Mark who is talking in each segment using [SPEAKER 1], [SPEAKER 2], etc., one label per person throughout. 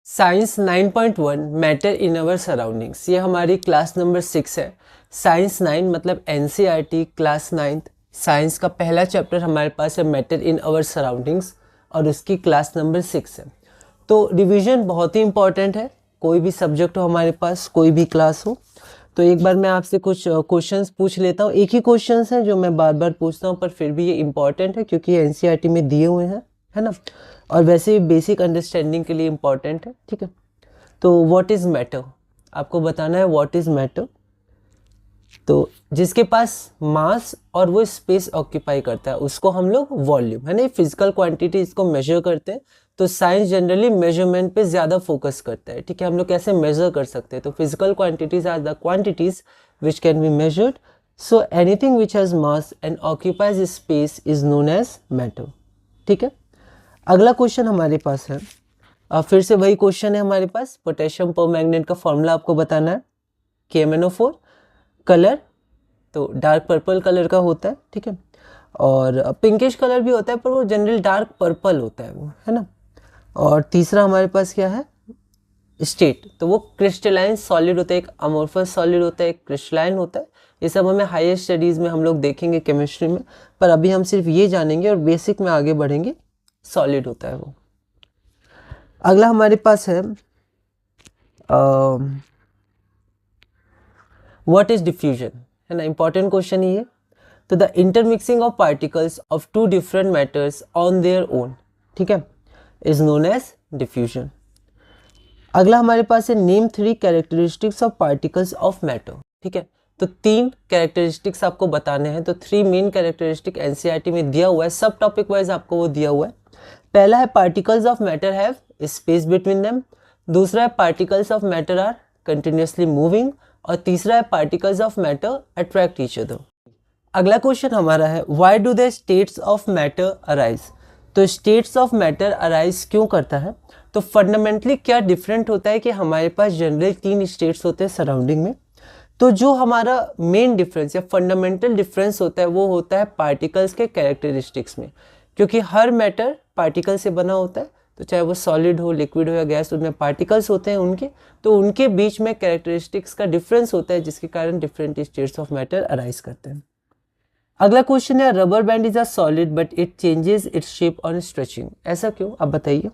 [SPEAKER 1] Science 9.1 matter in our surroundings, ये हमारी class number 6 है। साइंस 9 मतलब एनसीईआरटी क्लास 9th। साइंस का पहला चैप्टर हमारे पास है मैटर इन अवर सराउंडिंग्स और उसकी क्लास नंबर 6 है। तो रिवीजन बहुत ही इंपॉर्टेंट है, कोई भी सब्जेक्ट हो हमारे पास, कोई भी क्लास हो। तो एक बार मैं आपसे कुछ क्वेश्चंस पूछ लेता हूँ। एक ही क्वेश्चंस हैं जो मैं बार बार पूछता हूँ, पर फिर भी ये इंपॉर्टेंट है क्योंकि ये एनसीईआरटी में दिए हुए हैं, है ना, और वैसे भी बेसिक अंडरस्टैंडिंग के लिए इम्पॉर्टेंट है। ठीक है, तो व्हाट इज़ मैटर, आपको बताना है व्हाट इज़ मैटर। तो जिसके पास मास और वो स्पेस ऑक्यूपाई करता है उसको हम लोग वॉल्यूम, है ना, फिजिकल क्वांटिटी इसको मेजर करते हैं। तो साइंस जनरली मेजरमेंट पे ज़्यादा फोकस करता है। ठीक है, हम लोग कैसे मेजर कर सकते हैं, तो physical quantities are the quantities which can be measured. So anything which has mass and occupies space is known as matter. ठीक है, अगला क्वेश्चन हमारे पास है, फिर से वही क्वेश्चन है हमारे पास। पोटेशियम परमैंगनेट का फॉर्मूला आपको बताना है, KMnO4। कलर तो डार्क पर्पल कलर का होता है, ठीक है, और पिंकिश कलर भी होता है पर वो जनरल डार्क पर्पल होता है वो, है ना। और तीसरा हमारे पास क्या है, स्टेट, तो वो क्रिस्टलाइन सॉलिड होता है, एक अमोर्फस सॉलिड होता है, एक क्रिस्टलाइन होता है। ये सब हमें हायर स्टडीज़ में हम लोग देखेंगे केमिस्ट्री में, पर अभी हम सिर्फ ये जानेंगे और बेसिक में आगे बढ़ेंगे। सॉलिड होता है वो। अगला हमारे पास है व्हाट इज डिफ्यूजन, है ना, इंपॉर्टेंट क्वेश्चन ये। तो the intermixing of particles of two different matters on their own, ठीक है, इज नोन एज डिफ्यूजन। अगला हमारे पास है name 3 characteristics of particles of matter. ठीक है, तो 3 कैरेक्टरिस्टिक्स आपको बताने हैं। तो 3 मेन कैरेक्टरिस्टिक एनसीईआरटी में दिया हुआ है, सब टॉपिक वाइज आपको वो दिया हुआ है। पहला है particles of matter have space between them, दूसरा है particles of matter are continuously moving, और तीसरा है particles of matter attract each other. अगला क्वेश्चन हमारा है why do the states of matter arise. तो स्टेट्स ऑफ मैटर अराइज क्यों करता है, तो फंडामेंटली क्या डिफरेंट होता है कि हमारे पास जनरल 3 स्टेट्स होते हैं सराउंडिंग में। तो जो हमारा मेन डिफरेंस या फंडामेंटल डिफरेंस होता है वो होता है पार्टिकल्स के कैरेक्टरिस्टिक्स में, क्योंकि हर मैटर पार्टिकल से बना होता है। तो चाहे वो सॉलिड हो, लिक्विड हो या गैस, उनमें पार्टिकल्स होते हैं उनके, तो उनके बीच में कैरेक्टरिस्टिक्स का डिफरेंस होता है, जिसके कारण different states of matter arise करते हैं। अगला क्वेश्चन है rubber band is a solid but it changes its shape on stretching, ऐसा क्यों, आप बताइए।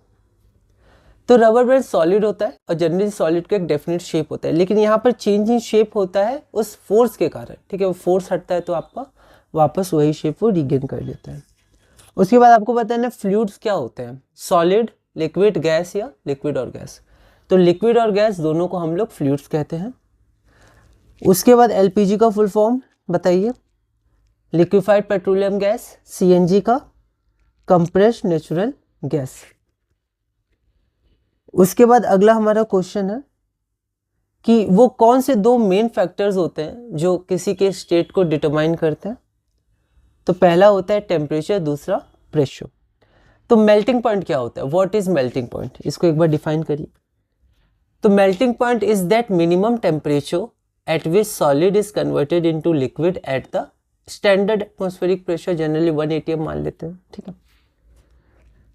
[SPEAKER 1] तो रबर बैंड सॉलिड होता है और जनरली सॉलिड का एक डेफिनेट शेप होता है, लेकिन यहाँ पर चेंज इन शेप होता है उस फोर्स के कारण। ठीक है, वो फोर्स हटता है तो आपका वापस वही शेप वो रिगेन कर लेता है। उसके बाद आपको बताना है फ्लूइड्स क्या होते हैं, सॉलिड, लिक्विड, गैस या लिक्विड और गैस। तो लिक्विड और गैस दोनों को हम लोग फ्लूइड्स कहते हैं। उसके बाद एलपीजी का फुल फॉर्म बताइए, लिक्विफाइड पेट्रोलियम गैस, सीएनजी का कंप्रेस्ड नेचुरल गैस। उसके बाद अगला हमारा क्वेश्चन है कि वो कौन से 2 मेन फैक्टर्स होते हैं जो किसी के स्टेट को डिटरमाइन करते हैं। तो पहला होता है टेम्परेचर, दूसरा प्रेशर। तो मेल्टिंग पॉइंट क्या होता है, व्हाट इज मेल्टिंग पॉइंट, इसको एक बार डिफाइन करिए। तो melting point is that minimum temperature at which solid is converted into liquid at the standard atmospheric pressure, generally 1 atm मान लेते हैं। ठीक है,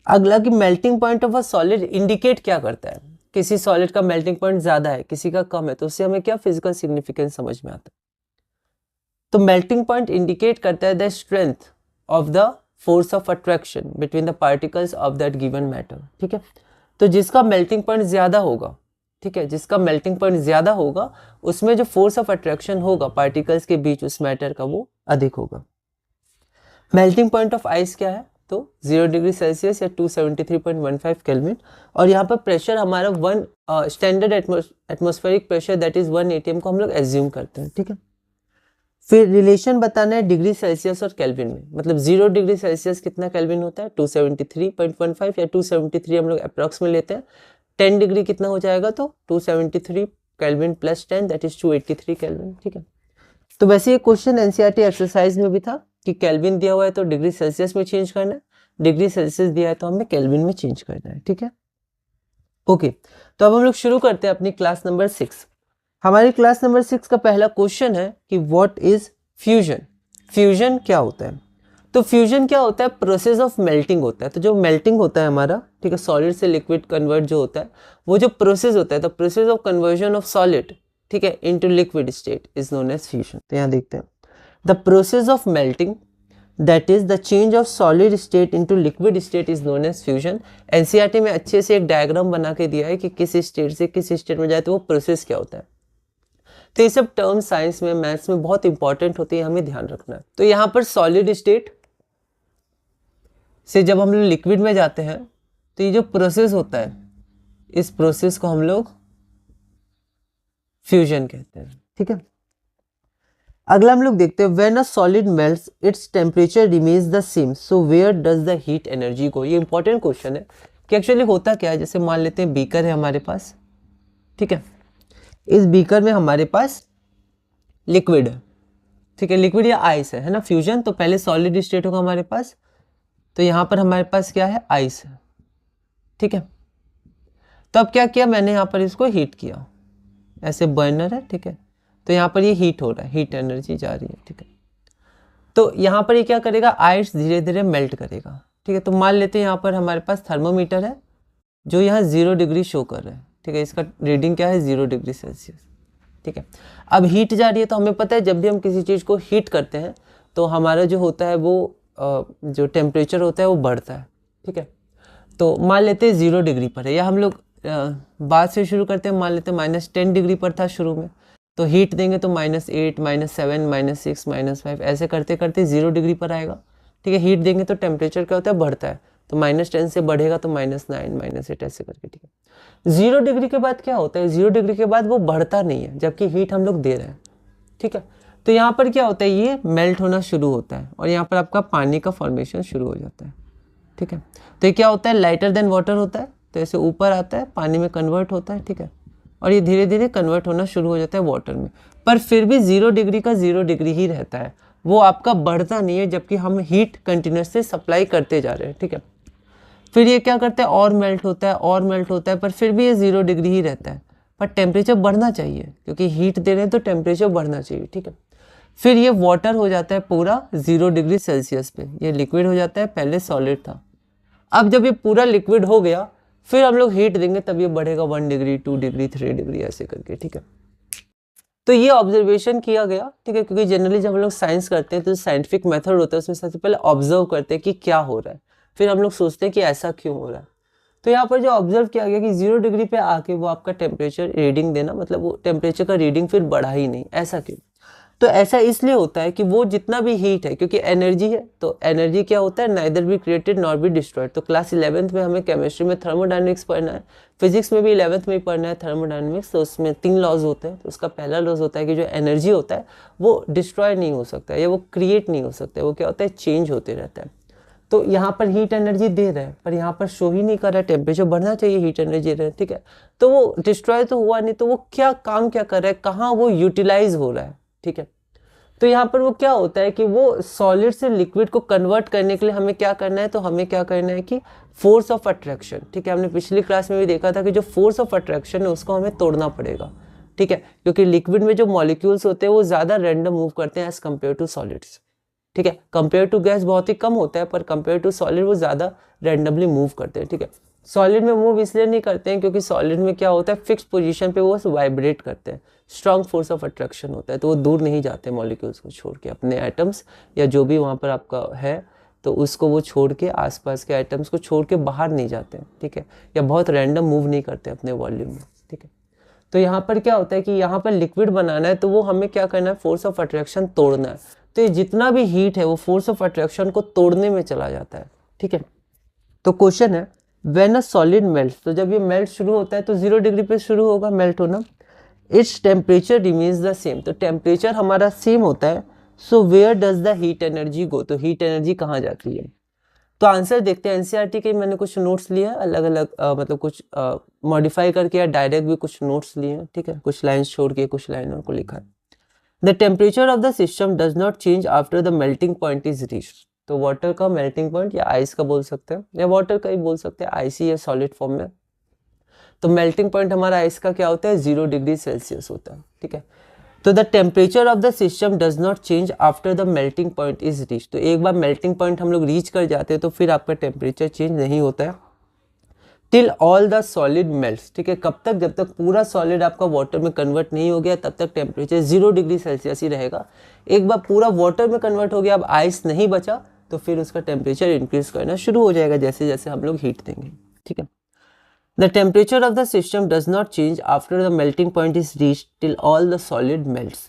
[SPEAKER 1] अगला कि melting point of a solid indicate क्या करता है, किसी सॉलिड का मेल्टिंग पॉइंट ज्यादा है, किसी का कम है, तो उससे हमें क्या फिजिकल सिग्निफिकेंस समझ में आता है। तो मेल्टिंग पॉइंट इंडिकेट करता है the strength of the force of attraction between the particles of that given matter. ठीक है, तो जिसका मेल्टिंग पॉइंट ज्यादा होगा, ठीक है, जिसका मेल्टिंग पॉइंट ज्यादा होगा उसमें जो फोर्स ऑफ अट्रैक्शन होगा पार्टिकल्स के बीच उस मैटर का वो अधिक होगा। मेल्टिंग पॉइंट ऑफ आइस क्या है, तो 0 डिग्री सेल्सियस या 273.15 केल्विन, और यहाँ पर प्रेशर हमारा 1 standard atmospheric pressure that is 1 atm को हम लोग एज्यूम करते हैं। ठीक है, फिर रिलेशन बताना है डिग्री सेल्सियस और केल्विन में, मतलब 0 डिग्री सेल्सियस कितना केल्विन होता है 273.15 या 273 हम लोग अप्रॉक्स में लेते हैं। 10 डिग्री कितना हो जाएगा, तो 273 kelvin plus 10 that is 283 kelvin. ठीक है, तो वैसे ये क्वेश्चन एनसीईआरटी एक्सरसाइज में भी था कि केल्विन दिया हुआ है तो डिग्री सेल्सियस में चेंज करना है, डिग्री सेल्सियस दिया है तो हमें केल्विन में चेंज करना है। ठीक है, ओके, तो अब हम लोग शुरू करते हैं अपनी क्लास नंबर 6। हमारी क्लास नंबर 6 का पहला क्वेश्चन है कि व्हाट इज फ्यूजन, फ्यूजन क्या होता है। तो फ्यूजन क्या होता है, प्रोसेस ऑफ मेल्टिंग होता है। तो जो मेल्टिंग होता है हमारा, ठीक है, सॉलिड से लिक्विड कन्वर्ट जो होता है, वो जो प्रोसेस होता है, the process of conversion of solid, ठीक है, into liquid state is known as fusion. तो यहाँ देखते हैं, the process of melting that is the change of solid state into liquid state is known as fusion. NCERT में अच्छे से एक डायग्राम बना के दिया है कि किस स्टेट से किस स्टेट में जाए तो वो प्रोसेस क्या होता है। तो ये सब टर्म साइंस में, मैथ्स में बहुत इंपॉर्टेंट होती है, हमें ध्यान रखना है। तो यहाँ पर सॉलिड स्टेट से जब हम लोग लिक्विड में जाते हैं तो ये जो प्रोसेस होता है, इस प्रोसेस को हम लोग फ्यूजन कहते हैं, ठीक है। अगला हम लोग देखते हैं, when a solid melts its temperature remains the same, so where does the heat energy go. ये इंपॉर्टेंट क्वेश्चन है कि एक्चुअली होता क्या है। जैसे मान लेते हैं बीकर है हमारे पास, ठीक है, इस बीकर में हमारे पास लिक्विड है, ठीक है, लिक्विड या आइस है ना, फ्यूजन। तो पहले सॉलिड स्टेट होगा हमारे पास, तो यहाँ पर हमारे पास क्या है, आइस है, ठीक है। तो अब क्या किया मैंने, यहाँ पर इसको हीट किया, ऐसे बर्नर है, ठीक है, तो यहाँ पर ये हीट हो रहा है, हीट एनर्जी जा रही है, ठीक है। तो यहाँ पर ये क्या करेगा, आइस धीरे धीरे मेल्ट करेगा, ठीक है। तो मान लेते हैं यहाँ पर हमारे पास थर्मोमीटर है जो यहाँ 0 डिग्री शो कर रहा है, ठीक है, इसका रीडिंग क्या है 0 डिग्री सेल्सियस, ठीक है। अब हीट जा रही है, तो हमें पता है जब भी हम किसी चीज़ को हीट करते हैं तो हमारा जो होता है वो जो टेम्परेचर होता है वो बढ़ता है, ठीक है। तो मान लेते हैं 0 डिग्री पर है, या हम लोग बाद से शुरू करते हैं, मान लेते हैं -10 डिग्री पर था शुरू में, तो हीट देंगे तो -8, -7, -6, -5 ऐसे करते करते 0 डिग्री पर आएगा, ठीक है। हीट देंगे तो टेम्परेचर क्या होता है, बढ़ता है, तो -10 से बढ़ेगा तो -9, -8 ऐसे करके, ठीक है। 0 डिग्री के बाद क्या होता है, 0 डिग्री के बाद वो बढ़ता नहीं है, जबकि हीट हम लोग दे रहे हैं, ठीक है। तो यहाँ पर क्या होता है, ये मेल्ट होना शुरू होता है और यहाँ पर आपका पानी का फॉर्मेशन शुरू हो जाता है, ठीक है। तो ये क्या होता है, लाइटर देन वाटर होता है, तो ऐसे ऊपर आता है, पानी में कन्वर्ट होता है, ठीक है, और ये धीरे धीरे कन्वर्ट होना शुरू हो जाता है वाटर में। पर फिर भी 0 डिग्री का 0 डिग्री ही रहता है, वो आपका बढ़ता नहीं है, जबकि हम हीट कंटिन्यूसली सप्लाई करते जा रहे हैं, ठीक है। फिर ये क्या करता है, और मेल्ट होता है, और मेल्ट होता है, पर फिर भी ये 0 डिग्री ही रहता है, पर टेम्परेचर बढ़ना चाहिए, क्योंकि हीट दे रहे हैं तो टेम्परेचर बढ़ना चाहिए, ठीक है। फिर ये वाटर हो जाता है पूरा 0 डिग्री सेल्सियस पे, ये लिक्विड हो जाता है, पहले सॉलिड था। अब जब ये पूरा लिक्विड हो गया, फिर हम लोग हीट देंगे, तब ये बढ़ेगा 1 डिग्री, 2 डिग्री, 3 डिग्री ऐसे करके, ठीक है। तो ये ऑब्जर्वेशन किया गया, ठीक है, क्योंकि जनरली जब हम लोग साइंस करते हैं तो साइंटिफिक मेथड होता है, उसमें सबसे पहले ऑब्जर्व करते हैं कि क्या हो रहा है, फिर हम लोग सोचते हैं कि ऐसा क्यों हो रहा है। तो यहाँ पर जो ऑब्जर्व किया गया कि 0 डिग्री पे आके वो आपका टेम्परेचर रीडिंग देना, मतलब वो टेम्परेचर का रीडिंग फिर बढ़ा ही नहीं, ऐसा क्यों। तो ऐसा इसलिए होता है कि वो जितना भी हीट है, क्योंकि एनर्जी है, तो एनर्जी क्या होता है, neither be created nor be destroyed. तो क्लास 11th में हमें केमिस्ट्री में थर्मोडायनेमिक्स पढ़ना है, फिजिक्स में भी 11th में ही पढ़ना है थर्मोडायनेमिक्स। तो उसमें 3 लॉज होते हैं। तो उसका पहला लॉज होता है कि जो एनर्जी होता है वो डिस्ट्रॉय नहीं हो सकता है, या वो क्रिएट नहीं हो सकता है, वो क्या होता है, चेंज होते रहता है। तो यहाँ पर हीट एनर्जी दे रहा है, पर यहाँ पर शो ही नहीं कर रहा है, टेम्परेचर बढ़ना चाहिए, हीट एनर्जी दे रहा है, ठीक है। तो वो डिस्ट्रॉय तो हुआ नहीं, तो वो क्या काम क्या कर रहा है, कहाँ वो यूटिलाइज हो रहा है, ठीक है। तो यहाँ पर वो क्या होता है कि वो सॉलिड से लिक्विड को कन्वर्ट करने के लिए हमें क्या करना है, तो हमें क्या करना है कि फोर्स ऑफ अट्रैक्शन, ठीक है, हमने पिछली क्लास में भी देखा था कि जो फोर्स ऑफ अट्रैक्शन है उसको हमें तोड़ना पड़ेगा, ठीक है, क्योंकि लिक्विड में जो मॉलिक्यूल्स होते हैं वो ज़्यादा रैंडम मूव करते हैं एज कम्पेयर टू सॉलिड्स, ठीक है। कंपेयर टू गैस बहुत ही कम होता है, पर कंपेयर टू सॉलिड वो ज़्यादा रैंडमली मूव करते हैं, ठीक है। सॉलिड में मूव इसलिए नहीं करते हैं क्योंकि सॉलिड में क्या होता है, फिक्स पोजीशन पे वो वाइब्रेट करते हैं, स्ट्रॉन्ग फोर्स ऑफ अट्रैक्शन होता है, तो वो दूर नहीं जाते मॉलिक्यूल्स को छोड़ के, अपने एटम्स या जो भी वहाँ पर आपका है तो उसको वो छोड़ के, आसपास के एटम्स को छोड़ के बाहर नहीं जाते हैं, ठीक है, या बहुत रैंडम मूव नहीं करते अपने वॉल्यूम में, ठीक है। तो यहाँ पर क्या होता है कि यहाँ पर लिक्विड बनाना है तो वो हमें क्या करना है, फोर्स ऑफ अट्रैक्शन तोड़ना है। तो ये जितना भी हीट है वो फोर्स ऑफ अट्रैक्शन को तोड़ने में चला जाता है, ठीक है। तो क्वेश्चन है, व्हेन अ सॉलिड मेल्ट्स, तो जब ये मेल्ट शुरू होता है तो 0 डिग्री पे शुरू होगा मेल्ट होना, its temperature remains the same, तो टेम्परेचर हमारा सेम होता है। So where does the heat energy go, तो हीट एनर्जी कहाँ जाती है। तो आंसर देखते हैं, एनसीईआरटी के मैंने कुछ नोट्स लिए हैं अलग अलग, मतलब कुछ मॉडिफाई करके या डायरेक्ट भी कुछ नोट्स लिए हैं, ठीक है, कुछ लाइन्स छोड़ के कुछ लाइनों को लिखा है। The temperature of the system does not change after the melting point is reached, तो वाटर का मेल्टिंग पॉइंट या आइस का बोल सकते हैं, या वाटर का ही बोल सकते हैं, आइसी या सॉलिड फॉर्म में। तो मेल्टिंग पॉइंट हमारा आइस का क्या होता है, 0 डिग्री सेल्सियस होता है, ठीक है। तो the temperature of the system does not change after the melting point is reach. तो एक बार मेल्टिंग पॉइंट हम लोग रीच कर जाते हैं तो फिर आपका टेम्परेचर चेंज नहीं होता है। Till all the solid melts, ठीक है, कब तक, जब तक पूरा सॉलिड आपका वाटर में कन्वर्ट नहीं हो गया तब तक टेम्परेचर 0 डिग्री सेल्सियस ही रहेगा। एक बार पूरा वाटर में कन्वर्ट हो गया, अब आइस नहीं बचा, तो फिर उसका टेम्परेचर इंक्रीज करना शुरू हो जाएगा जैसे जैसे हम लोग हीट देंगे, ठीक है। The temperature of the system does not change after the melting point is reached till all the solid melts.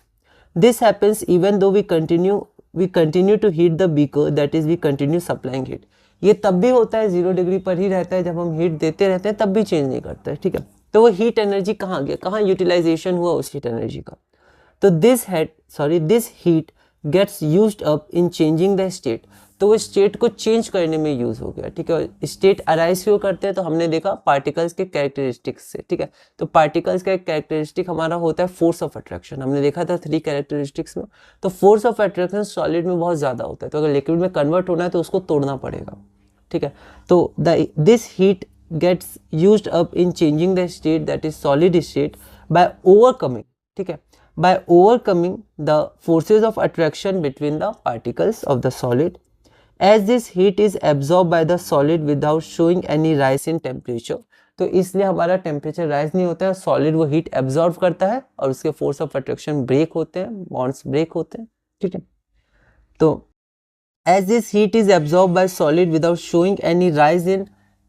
[SPEAKER 1] This happens even though we continue to heat the beaker, that is we continue supplying heat. ये तब भी होता है 0 degree पर ही रहता है, जब हम हीट देते रहते हैं तब भी चेंज नहीं करता है, ठीक है। तो वो हीट एनर्जी कहाँ गया, कहाँ यूटिलाइजेशन हुआ उस हीट एनर्जी का। तो this heat gets used up in changing the state. तो वो स्टेट को चेंज करने में यूज हो गया, ठीक है। स्टेट अराइज क्यों करते हैं, तो हमने देखा पार्टिकल्स के कैरेक्टरिस्टिक्स से, ठीक है। तो पार्टिकल्स का एक कैरेक्टरिस्टिक हमारा होता है फोर्स ऑफ अट्रैक्शन, हमने देखा था 3 कैरेक्टरिस्टिक्स में। तो फोर्स ऑफ अट्रैक्शन सॉलिड में बहुत ज़्यादा होता है, तो अगर लिक्विड में कन्वर्ट होना है तो उसको तोड़ना पड़ेगा, ठीक है। तो this heat gets used up in changing the state, that is solid state, by overcoming, ठीक है, by overcoming the forces of attraction between the particles of the solid. As this heat is absorbed by the solid without showing any rise in temperature, तो इसलिए हमारा temperature rise नहीं होता है, solid वो heat absorb करता है और उसके फोर्स ऑफ अट्रैक्शन ब्रेक होते हैं, बॉन्ड्स ब्रेक होते हैं, ठीक है। तो as this heat is absorbed by solid without showing any rise in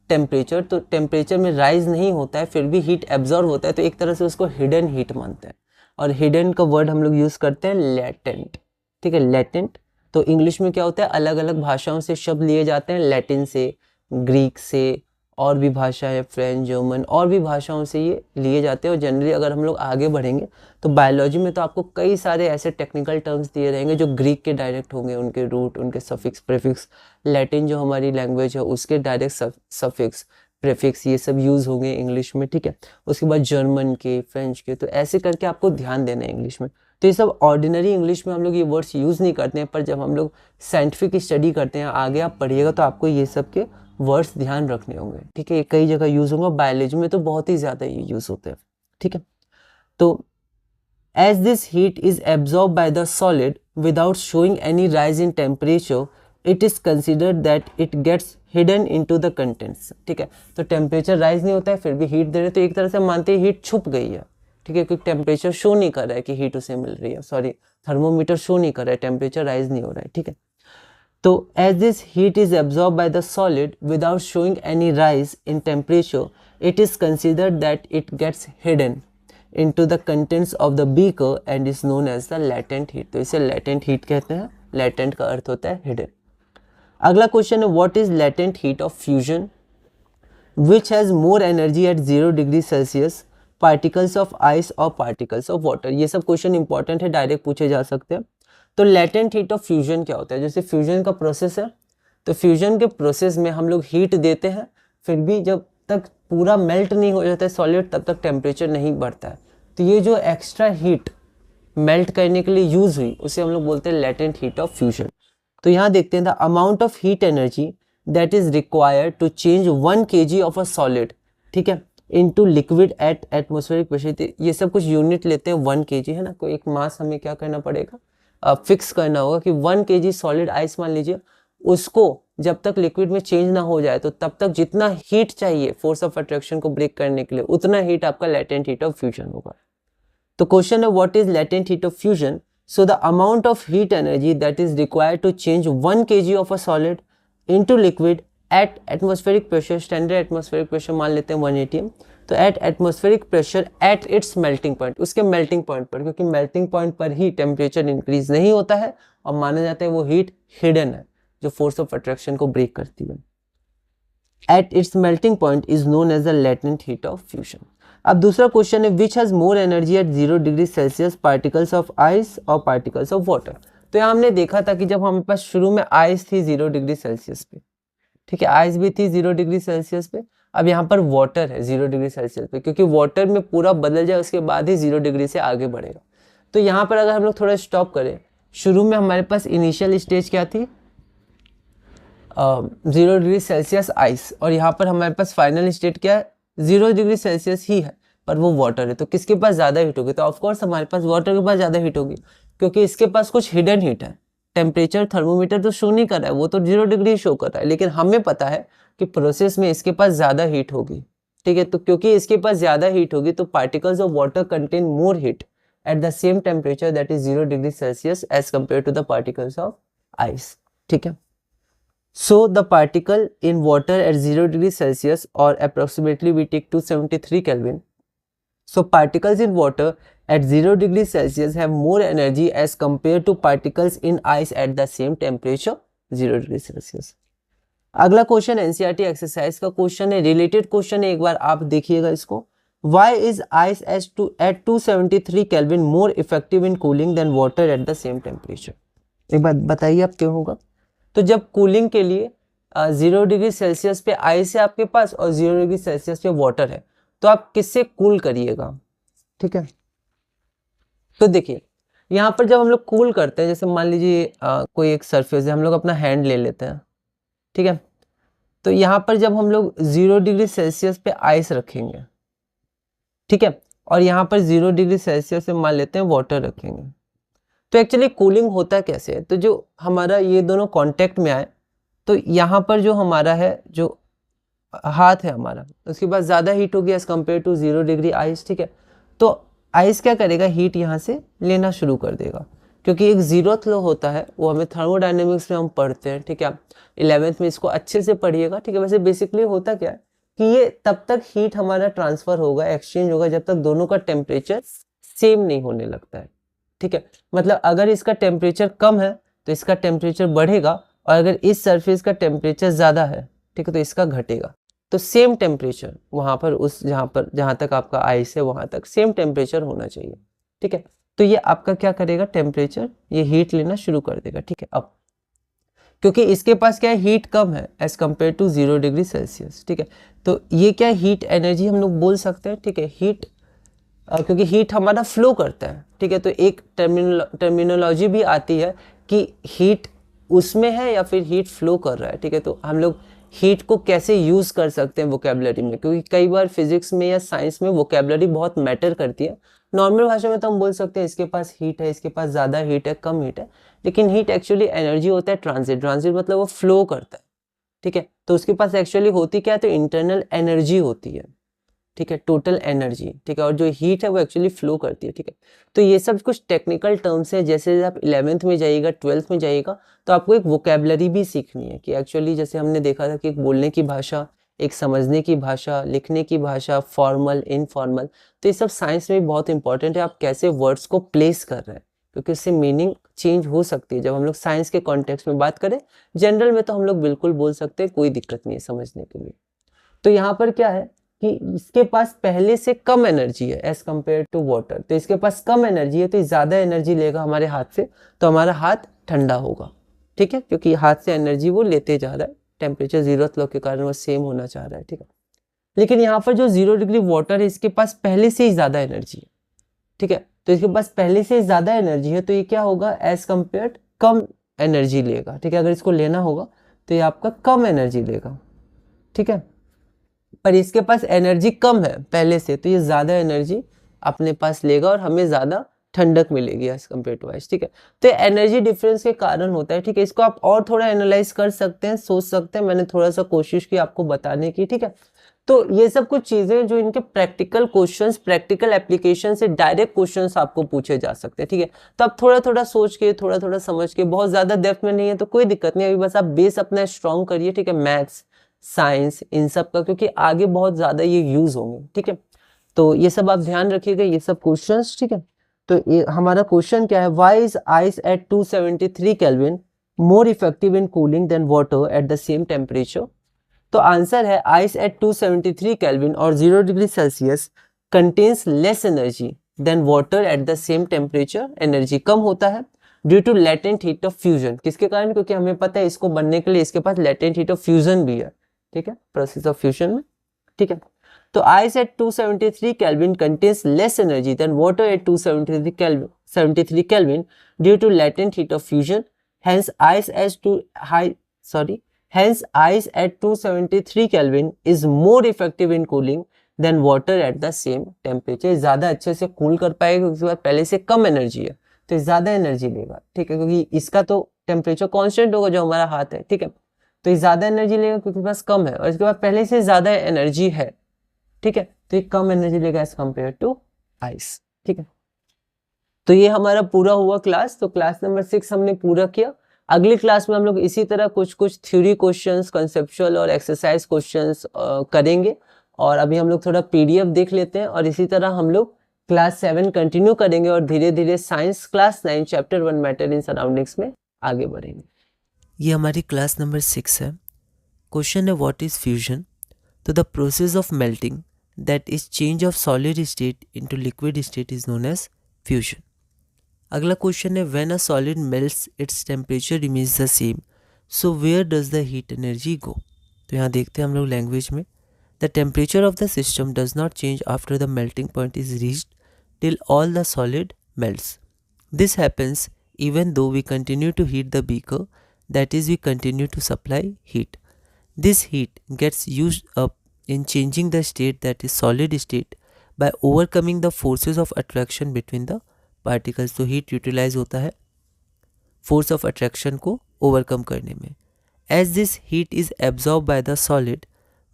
[SPEAKER 1] temperature, तो टेम्परेचर में राइज नहीं होता है फिर भी हीट एब्जॉर्ब होता है, तो एक तरह से उसको हिडन हीट मानते हैं। और हिडन का वर्ड हम लोग यूज करते हैं लेटेंट, ठीक है, लेटेंट। तो इंग्लिश में क्या होता है, अलग अलग भाषाओं से शब्द लिए जाते हैं, लैटिन से, ग्रीक से, और भी भाषा है फ्रेंच, जर्मन, और भी भाषाओं से ये लिए जाते हैं। और जनरली अगर हम लोग आगे बढ़ेंगे तो बायोलॉजी में तो आपको कई सारे ऐसे टेक्निकल टर्म्स दिए रहेंगे जो ग्रीक के डायरेक्ट होंगे, उनके रूट, उनके सफिक्स, प्रीफिक्स। लैटिन जो हमारी लैंग्वेज है उसके डायरेक्ट सफिक्स, प्रीफिक्स, ये सब यूज़ होंगे इंग्लिश में, ठीक है। उसके बाद जर्मन के, फ्रेंच के, तो ऐसे करके आपको ध्यान देना है इंग्लिश में। तो ये सब ऑर्डिनरी इंग्लिश में हम लोग ये वर्ड्स यूज़ नहीं करते हैं, पर जब हम लोग साइंटिफिक स्टडी करते हैं, आगे आप पढ़िएगा तो आपको ये सब के वर्ड्स ध्यान रखने होंगे, ठीक है। ये कई जगह यूज़ होंगे, बायोलॉजी में तो बहुत ही ज़्यादा ये यूज़ होते हैं, ठीक है। तो as this heat is absorb by the solid without showing any rise in temperature, it is considered that it gets hidden into the contents, ठीक है। तो टेम्परेचर राइज नहीं होता है फिर भी हीट दे रहे हैं, तो एक तरह से मानते हैं हीट छुप गई है, ठीक है, क्योंकि टेम्परेचर शो नहीं कर रहा है कि हीट उसे मिल रही है, सॉरी, थर्मोमीटर शो नहीं कर रहा है, टेम्परेचर राइज नहीं हो रहा है, ठीक है। तो as this heat is absorb by the solid without showing any rise in temperature, it is considered that it gets hidden into the contents of the beaker and is known as the latent heat। तो इसे latent heat कहते हैं, latent का अर्थ होता है hidden। अगला question है what is latent heat of fusion which has more energy at 0 degree Celsius, particles of ice or particles of water। ये सब क्वेश्चन इंपॉर्टेंट है, डायरेक्ट पूछे जा सकते हैं। तो latent heat of fusion क्या होता है, जैसे फ्यूजन का प्रोसेस है, तो फ्यूजन के प्रोसेस में हम लोग हीट देते हैं, फिर भी जब तक पूरा मेल्ट नहीं हो जाता है सॉलिड तब तक टेम्परेचर नहीं बढ़ता है। तो ये जो एक्स्ट्रा हीट मेल्ट करने के लिए यूज हुई उसे हम लोग बोलते हैं लेटेंट हीट ऑफ फ्यूजन। तो यहाँ देखते हैं the amount of heat energy that is required to change 1 kg of a solid, ठीक है, into liquid at atmospheric pressure. ये सब कुछ यूनिट लेते हैं, 1 kg है ना, कोई एक मास हमें क्या करना पड़ेगा, फिक्स करना होगा कि 1 kg सॉलिड आइस मान लीजिए, उसको जब तक लिक्विड में चेंज ना हो जाए तो तब तक जितना हीट चाहिए फोर्स ऑफ अट्रैक्शन को ब्रेक करने के लिए उतना हीट आपका लेटेंट हीट ऑफ फ्यूजन होगा। तो क्वेश्चन है what is latent heat of fusion. So the amount of heat energy that is required to change 1 kg of a solid into liquid at atmospheric pressure, standard atmospheric pressure मान लेते हैं 1 atm, तो at atmospheric pressure at its melting point, उसके melting point पर, क्योंकि melting point पर ही temperature increase नहीं होता है और माना जाता है वो हीट हिडन है जो फोर्स ऑफ अट्रैक्शन को ब्रेक करती है। At its melting point is known as the latent heat of fusion. अब दूसरा क्वेश्चन है which has more energy at 0 degree Celsius, particles of ice और पार्टिकल्स ऑफ वाटर। तो यहाँ हमने देखा था कि जब हमारे पास शुरू में आइस थी 0 डिग्री सेल्सियस पे, ठीक है, आइस भी थी 0 डिग्री सेल्सियस पे, अब यहाँ पर वाटर है 0 डिग्री सेल्सियस पे, क्योंकि वाटर में पूरा बदल जाए उसके बाद ही 0 डिग्री से आगे बढ़ेगा। तो यहाँ पर अगर हम लोग थोड़ा स्टॉप करें, शुरू में हमारे पास इनिशियल स्टेज क्या थी, 0 डिग्री सेल्सियस आइस, और यहाँ पर हमारे पास फाइनल स्टेट क्या है, 0 डिग्री सेल्सियस ही है, पर वो वाटर है, तो किसके पास ज़्यादा हीट होगी? तो ऑफकोर्स हमारे पास वाटर के पास ज़्यादा हीट होगी, क्योंकि इसके पास कुछ हिडन हीट है। टेम्परेचर थर्मोमीटर तो शो नहीं कर रहा है, वो तो 0 डिग्री शो कर रहा है, लेकिन हमें पता है कि प्रोसेस में इसके पास ज़्यादा हीट होगी, ठीक है। तो क्योंकि इसके पास ज़्यादा हीट होगी तो particles of water contain more heat at the same temperature that is 0 degree Celsius as compare to the particles of ice, ठीक है। So the particle in water at 0 degree Celsius, or approximately we take 273 Kelvin. So particles in water at 0 degree Celsius have more energy as compared to particles in ice at the same temperature 0 degree Celsius. अगला question NCERT exercise का question है, related question है, एक बार आप देखिएगा इसको। Why is ice at 273 Kelvin more effective in cooling than water at the same temperature? एक बात बताइए आप क्यों होगा? तो जब कूलिंग के लिए 0 डिग्री सेल्सियस पे आइस है आपके पास और 0 डिग्री सेल्सियस पे वाटर है, तो आप किससे कूल करिएगा, ठीक है। तो देखिए यहाँ पर जब हम लोग कूल करते हैं, जैसे मान लीजिए कोई एक सरफेस है, हम लोग अपना हैंड ले लेते हैं, ठीक है। तो यहाँ पर जब हम लोग 0 डिग्री सेल्सियस पे आइस रखेंगे, ठीक है, और यहाँ पर 0 डिग्री सेल्सियस पे मान लेते हैं वाटर रखेंगे, तो एक्चुअली कूलिंग होता कैसे है? तो जो हमारा ये दोनों कांटेक्ट में आए, तो यहाँ पर जो हमारा है, जो हाथ है हमारा, उसके बाद ज़्यादा हीट होगी as compare to 0 degree ice, ठीक है। तो आइस क्या करेगा? हीट यहाँ से लेना शुरू कर देगा, क्योंकि एक जीरोथ लॉ होता है, वो हमें थर्मोडायनेमिक्स में हम पढ़ते हैं, ठीक है। 11th में इसको अच्छे से पढ़िएगा, ठीक है। वैसे बेसिकली होता क्या है कि ये तब तक हीट हमारा ट्रांसफर होगा, एक्सचेंज होगा, जब तक दोनों का टेम्परेचर सेम नहीं होने लगता है, ठीक है। मतलब अगर इसका टेम्परेचर कम है तो इसका टेम्परेचर बढ़ेगा, और अगर इस सरफेस का टेम्परेचर ज़्यादा है, ठीक है, तो इसका घटेगा। तो सेम टेम्परेचर वहाँ पर, उस जहाँ तक आपका आइस है वहाँ तक सेम टेम्परेचर होना चाहिए, ठीक है। तो ये आपका क्या करेगा? टेम्परेचर, ये हीट लेना शुरू कर देगा, ठीक है। अब क्योंकि इसके पास क्या है? हीट कम है as compare to 0 degree Celsius, ठीक है। तो ये क्या हीट एनर्जी हम लोग बोल सकते हैं, ठीक है। हीट, क्योंकि हीट हमारा फ्लो करता है, ठीक है। तो एक टर्मिनोलॉजी भी आती है कि हीट उसमें है या फिर हीट फ्लो कर रहा है, ठीक है। तो हम लोग हीट को कैसे यूज़ कर सकते हैं वोकेबलरी में, क्योंकि कई बार फिजिक्स में या साइंस में वोकेबलरी बहुत मैटर करती है। नॉर्मल भाषा में तो हम बोल सकते हैं इसके पास हीट है, इसके पास ज़्यादा हीट है, कम हीट है, लेकिन हीट एक्चुअली एनर्जी होता है ट्रांजिट। ट्रांजिट मतलब वो फ्लो करता है, ठीक है। तो उसके पास एक्चुअली होती क्या है? तो इंटरनल एनर्जी होती है, ठीक है, टोटल एनर्जी, ठीक है। और जो हीट है वो एक्चुअली फ्लो करती है, ठीक है। तो ये सब कुछ टेक्निकल टर्म्स हैं। जैसे आप 11th में जाइएगा, 12th में जाइएगा, तो आपको एक वोकेबलरी भी सीखनी है कि एक्चुअली जैसे हमने देखा था कि एक बोलने की भाषा, एक समझने की भाषा, लिखने की भाषा, फॉर्मल, इनफॉर्मल। तो ये सब साइंस में भी बहुत इंपॉर्टेंट है, आप कैसे वर्ड्स को प्लेस कर रहे हैं, क्योंकि उससे मीनिंग चेंज हो सकती है। जब हम लोग साइंस के कॉन्टेक्स्ट में बात करें, जनरल में तो हम लोग बिल्कुल बोल सकते हैं, कोई दिक्कत नहीं है समझने के लिए। तो यहाँ पर क्या है कि इसके पास पहले से कम एनर्जी है एज कम्पेयर टू वाटर। तो इसके पास कम एनर्जी है, तो ज़्यादा एनर्जी लेगा हमारे हाथ से, तो हमारा हाथ ठंडा होगा, ठीक है, क्योंकि हाथ से एनर्जी वो लेते जा रहा है, टेम्परेचर जीरोथ लॉ के कारण वो सेम होना चाह रहा है, ठीक है। लेकिन यहाँ पर जो 0 डिग्री वाटर है, इसके पास पहले से ही ज़्यादा एनर्जी है, ठीक है। तो इसके पास पहले से ज़्यादा एनर्जी है, तो ये क्या होगा? एज कम्पेयर कम एनर्जी लेगा, ठीक है। अगर इसको लेना होगा तो ये आपका कम एनर्जी लेगा, ठीक है। पर इसके पास एनर्जी कम है पहले से, तो ये ज़्यादा एनर्जी अपने पास लेगा और हमें ज़्यादा ठंडक मिलेगी एज कम्पेयर टू आइस, ठीक है। तो एनर्जी डिफरेंस के कारण होता है, ठीक है। इसको आप और थोड़ा एनालाइज कर सकते हैं, सोच सकते हैं, मैंने थोड़ा सा कोशिश की आपको बताने की, ठीक है। तो ये सब कुछ चीज़ें जो इनके प्रैक्टिकल क्वेश्चंस, प्रैक्टिकल एप्लीकेशन से डायरेक्ट क्वेश्चंस आपको पूछे जा सकते हैं, ठीक है। तो आप थोड़ा थोड़ा सोच के, थोड़ा थोड़ा समझ के, बहुत ज़्यादा डेप्थ में नहीं है तो कोई दिक्कत नहीं, अभी बस आप बेस अपना स्ट्रॉन्ग करिए, ठीक है। मैथ्स, साइंस, इन सब का, क्योंकि आगे बहुत ज़्यादा ये यूज़ होंगे, ठीक है। तो ये सब आप ध्यान रखिएगा, ये सब क्वेश्चंस, ठीक है। तो ये हमारा क्वेश्चन क्या है? Why is ice at 273 kelvin more effective in cooling than water at the same temperature? तो आंसर है आइस एट 273 केल्विन और 0 degree celsius contains less energy than water at the same temperature. Energy कम होता है due to latent heat of fusion. किसके कारण? क्योंकि हमें पता है इसको बनने के लिए इसके पास लेटेंट हीट ऑफ फ्यूजन भी है, ठीक है, प्रोसेस ऑफ फ्यूजन में, ठीक है। तो ice at 273 kelvin contains less energy than water at 273 kelvin due to latent heat of fusion. Hence ice at 273 Kelvin is more effective in cooling than water at the same temperature. ज़्यादा अच्छे से cool कर पाएगा क्योंकि उसके पास पहले से कम energy है, तो ये ज़्यादा एनर्जी लेगा, ठीक है, क्योंकि इसका तो टेम्परेचर कांस्टेंट होगा जो हमारा हाथ है, ठीक है, तो ये ज़्यादा एनर्जी लेगा क्योंकि पास कम है, और इसके पास पहले से ज़्यादा एनर्जी है, ठीक है, तो ये कम एनर्जी लेगा एज कम्पेयर टू आइस, ठीक है। तो ये हमारा पूरा हुआ क्लास। तो क्लास नंबर 6 हमने पूरा किया। अगली क्लास में हम लोग इसी तरह कुछ कुछ थ्योरी क्वेश्चंस, कंसेप्चुअल और एक्सरसाइज क्वेश्चंस करेंगे। और अभी हम लोग थोड़ा पीडीएफ देख लेते हैं और इसी तरह हम लोग क्लास 7 कंटिन्यू करेंगे और धीरे धीरे science class 9 chapter 1 matter in surroundings में आगे बढ़ेंगे। ये हमारी क्लास नंबर 6 है। क्वेश्चन है व्हाट इज फ्यूजन। तो the process of melting that is change of solid state into liquid state is known as fusion. अगला क्वेश्चन है when a solid melts its temperature remains the same, so where does the heat energy go. तो यहाँ देखते हैं हम लोग language में, the temperature of the system does not change after the melting point is reached till all the solid melts. This happens even though we continue to heat the beaker, that is we continue to supply heat. This heat gets used up in changing the state, that is solid state, by overcoming the forces of attraction between the particles. तो heat utilize होता है force of attraction को overcome करने में. As this heat is absorbed by the solid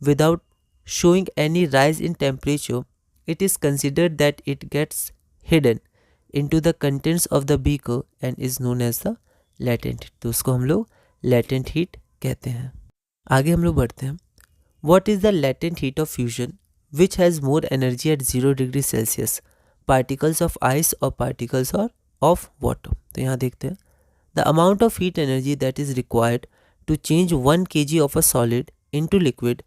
[SPEAKER 1] without showing any rise in temperature, it is considered that it gets hidden into the contents of the beaker and is known as the latent heat. तो उसको हम लोग latent heat कहते हैं। आगे हम लोग बढ़ते हैं। What is the latent heat of fusion which has more energy at 0 degree Celsius, particles of ice or particles of water? तो यहाँ देखते हैं the amount of heat energy that is required to change 1 kg of a solid into liquid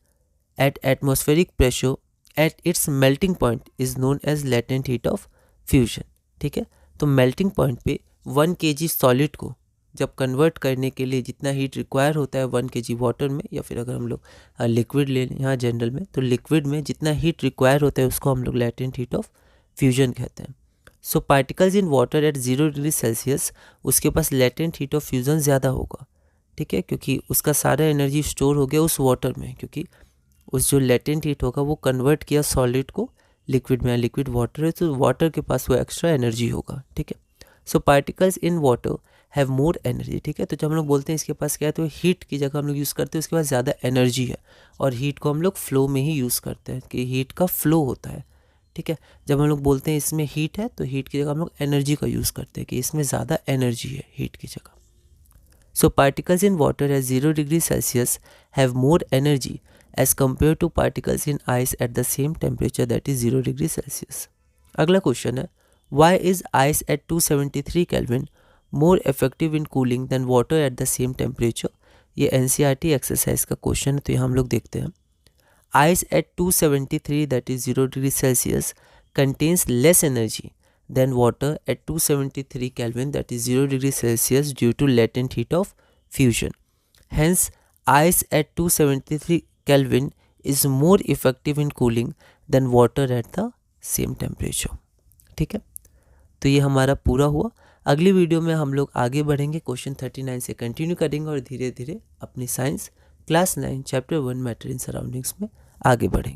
[SPEAKER 1] at atmospheric pressure at its melting point is known as latent heat of fusion। ठीक है, तो melting point पे 1 kg solid को जब convert करने के लिए जितना हीट रिक्वायर होता है 1 kg वाटर में, या फिर अगर हम लोग लिक्विड ले लें यहाँ जनरल में, तो लिक्विड में जितना हीट रिक्वायर होता है उसको हम लोग लेटेंट हीट ऑफ फ्यूजन कहते हैं। So particles in water at 0 degree celsius, उसके पास लेटेंट हीट ऑफ फ्यूजन ज़्यादा होगा, ठीक है, क्योंकि उसका सारा एनर्जी स्टोर हो गया उस वाटर में, क्योंकि उस जो लेटेंट हीट होगा वो कन्वर्ट किया सॉलिड को लिक्विड में, लिक्विड वाटर है तो वाटर के पास वो एक्स्ट्रा एनर्जी होगा, ठीक है। So particles in water have more energy, ठीक है, तो जब हम लोग बोलते हैं इसके पास क्या है, तो हीट की जगह हम लोग यूज़ करते हैं उसके पास ज़्यादा एनर्जी है, और हीट को हम लोग फ्लो में ही यूज़ करते हैं कि हीट का फ्लो होता है, ठीक है। जब हम लोग बोलते हैं इसमें हीट है तो हीट की जगह हम लोग एनर्जी का यूज़ करते हैं कि इसमें ज़्यादा एनर्जी है हीट की जगह। So particles in water at 0 degree celsius have more energy as compared to particles in ice at the same temperature, that is 0 degree Celsius. अगला क्वेश्चन है why is ice at 273 Kelvin more effective in cooling than water at the same temperature? ये NCERT exercise का question है, तो यहाँ हम लोग देखते हैं ice at 273 that is 0 degree Celsius contains less energy than water at 273 Kelvin that is 0 degree Celsius due to latent heat of fusion. Hence ice at 273 Kelvin is more effective in cooling than water at the same temperature। ठीक है, तो ये हमारा पूरा हुआ। अगली video में हम लोग आगे बढ़ेंगे, क्वेश्चन 39 से कंटिन्यू करेंगे और धीरे धीरे अपनी science class 9 chapter 1 matter in surroundings में आगे बढ़ेंगे।